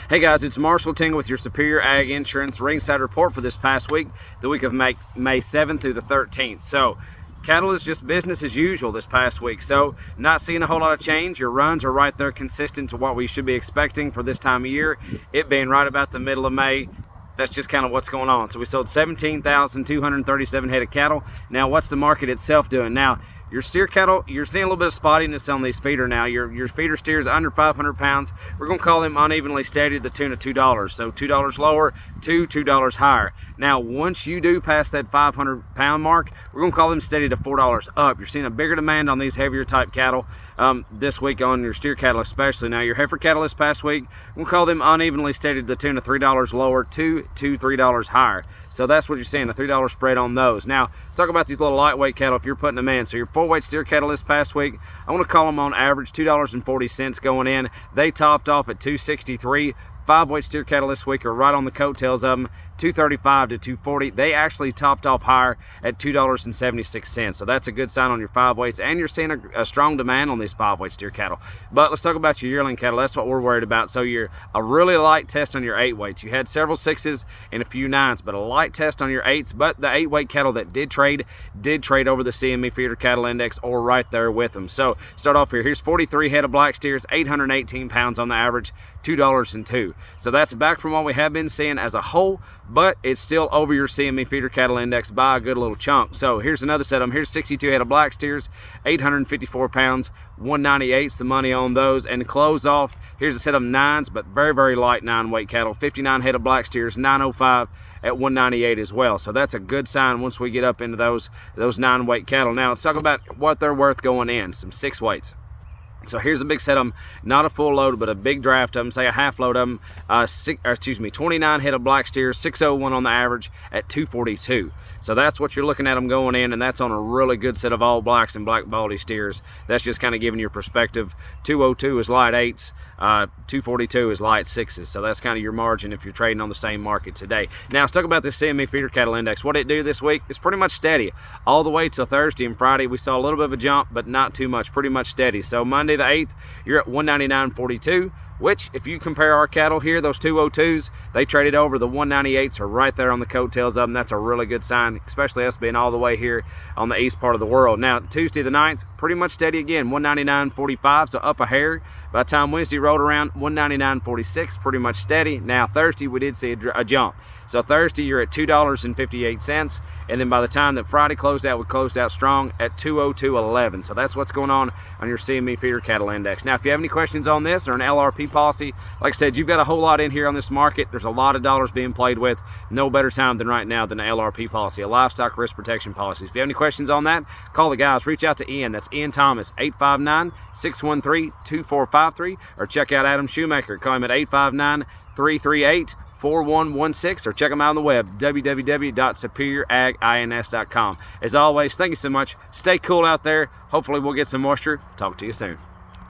Hey guys, it's Marshall Tingle with your Superior Ag Insurance Ringside report for this past week, the week of May 7th through the 13th. So, cattle is just business as usual this past week. So, not seeing a whole lot of change. Your runs are right there consistent to what we should be expecting for this time of year. It being right about the middle of May. That's just kind of what's going on. So we sold 17,237 head of cattle. Now, what's the market itself doing? Now, your steer cattle, you're seeing a little bit of spottiness on these feeder now. Your feeder steers under 500 pounds, we're going to call them unevenly steady to the tune of $2. So $2 lower to $2 higher. Now, once you do pass that 500 pound mark, we're going to call them steady to $4 up. You're seeing a bigger demand on these heavier type cattle this week on your steer cattle especially. Now, your heifer cattle this past week, we'll call them unevenly steady to the tune of $3 lower to $3 higher. So that's what you're seeing, a $3 spread on those. Now, talk about these little lightweight cattle if you're putting them in. So your full-weight steer cattle this past week, I want to call them on average $2.40 going in. They topped off at $2.63. 5-weight steer cattle this week are right on the coattails of them, $2.35 to $2.40. They actually topped off higher at $2.76. So that's a good sign on your 5-weights, and you're seeing a strong demand on these 5-weight steer cattle. But let's talk about your yearling cattle. That's what we're worried about. So you're a really light test on your 8-weights. You had several 6s and a few 9s, but a light test on your 8s. But the 8-weight cattle that did trade over the CME feeder cattle index or right there with them. So start off here. Here's 43 head of black steers, 818 pounds on the average, $2.02. So that's back from what we have been seeing as a whole, but it's still over your CME feeder cattle index by a good little chunk. So here's another set of them. Here's 62 head of black steers, 854 pounds, 198's the money on those. And to close off, here's a set of 9s, but very, very light 9-weight cattle, 59 head of black steers, 905 at 198 as well. So that's a good sign once we get up into those 9-weight cattle. Now let's talk about what they're worth going in, some 6-weights. So here's a big set of them, not a full load, but a big draft of them, say a half load of them, 29 head of black steers, 601 on the average at 242. So that's what you're looking at them going in, and that's on a really good set of all blacks and black baldy steers. That's just kind of giving your perspective. 202 is light 8s, 242 is light 6s. So that's kind of your margin if you're trading on the same market today. Now let's talk about this CME feeder cattle index. What did it do this week? It's pretty much steady. All the way till Thursday and Friday, we saw a little bit of a jump, but not too much, pretty much steady. So Monday the 8th, you're at 199.42, which if you compare our cattle here, those 202s, they traded over. The 198s are right there on the coattails of them. That's a really good sign, especially us being all the way here on the east part of the world. Now, Tuesday the 9th, pretty much steady again, 199.45, so up a hair. By the time Wednesday rolled around, 199.46, pretty much steady. Now, Thursday, we did see a jump. So Thursday, you're at $2.58, and then by the time that Friday closed out, we closed out strong at 202.11. So that's what's going on your CME feeder cattle index. Now, if you have any questions on this or an LRP policy, like I said, you've got a whole lot in here on this market. There's a lot of dollars being played with. No better time than right now than an LRP policy, a livestock risk protection policy. If you have any questions on that, call the guys. Reach out to Ian. That's Ian Thomas, 859-613-2453, or check out Adam Shoemaker. Call him at 859-338-4116, or check them out on the web, www.superioragins.com. As always, thank you so much. Stay cool out there. Hopefully we'll get some moisture. Talk to you soon.